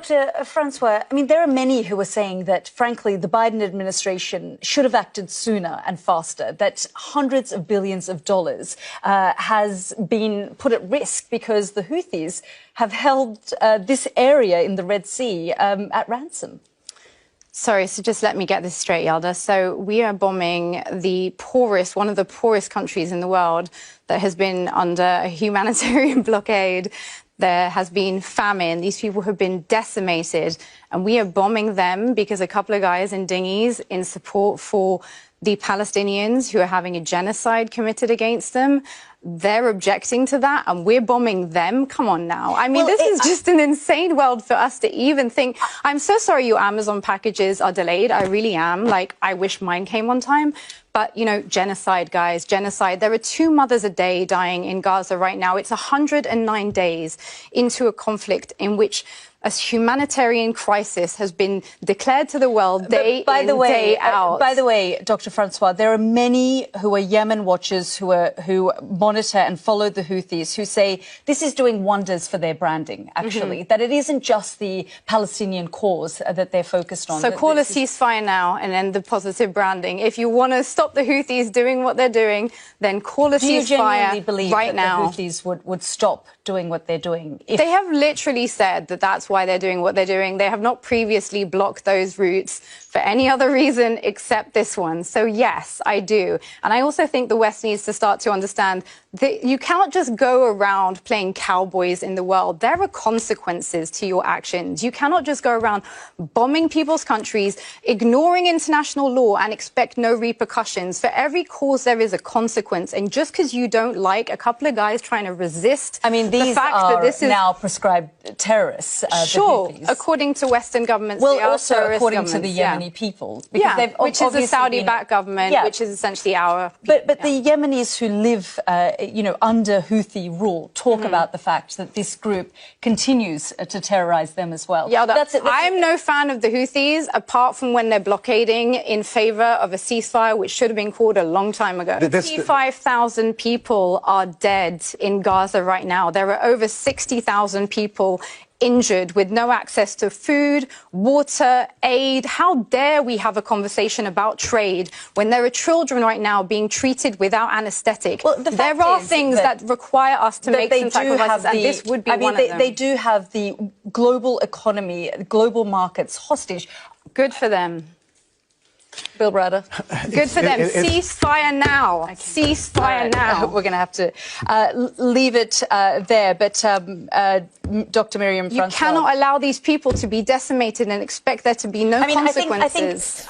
Dr. Francois, I mean, there are many who are saying that, frankly, the Biden administration should have acted sooner and faster, that hundreds of billions of dollars has been put at risk because the Houthis have held this area in the Red Sea at ransom. Sorry, so just let me get this straight, Yalda. So we are bombing the poorest, one of the poorest countries in the world that has been under a humanitarian blockade. There has been famine. These people have been decimated. And we are bombing them because a couple of guys in dinghies in support for the Palestinians who are having a genocide committed against them. They're objecting to that, and we're bombing them. Come on now. I mean, this is just an insane world for us to even think. I'm so sorry your Amazon packages are delayed. I really am. Like, I wish mine came on time. But, you know, genocide, guys, genocide. There are 2 mothers a day dying in Gaza right now. It's 109 days into a conflict in which a humanitarian crisis has been declared to the world day in, day out. By the way, Dr. Francois, there are many who are Yemen watchers who monitor and follow the Houthis who say this is doing wonders for their branding, actually, that it isn't just the Palestinian cause that they're focused on. So call a ceasefire now and end the positive branding. If you want to stop the Houthis doing what they're doing, then call a ceasefire right now. Do you genuinely believe that the Houthis would stop doing what they're doing? They have literally said that that's why they're doing what they're doing. They have not previously blocked those routes for any other reason except this one. So yes, I do. And I also think the West needs to start to understand that you cannot just go around playing cowboys in the world. There are consequences to your actions. You cannot just go around bombing people's countries, ignoring international law and expect no repercussions. For every cause, there is a consequence. And just because you don't like a couple of guys trying to resist, I mean, these are now prescribed terrorists. Sure, according to Western governments, they are also according to the Yemeni people, because they've which is a Saudi-backed government, which is essentially our. But the Yemenis who live, you know, under Houthi rule talk about the fact that this group continues to terrorize them as well. Yeah, I'm no fan of the Houthis, apart from when they're blockading in favor of a ceasefire, which should have been called a long time ago. 55,000 people are dead in Gaza right now. There are over 60,000 people injured with no access to food, water, aid. How dare we have a conversation about trade when there are children right now being treated without anaesthetic? Well, there are things that require us to make some sacrifices, and this would be one of them. They do have the global economy, global markets hostage. Good for them. Bill Browder. Good for them. Ceasefire now. Okay. Ceasefire now. We're going to have to leave it there. But Dr. Miriam Francois, you cannot allow these people to be decimated and expect there to be no consequences.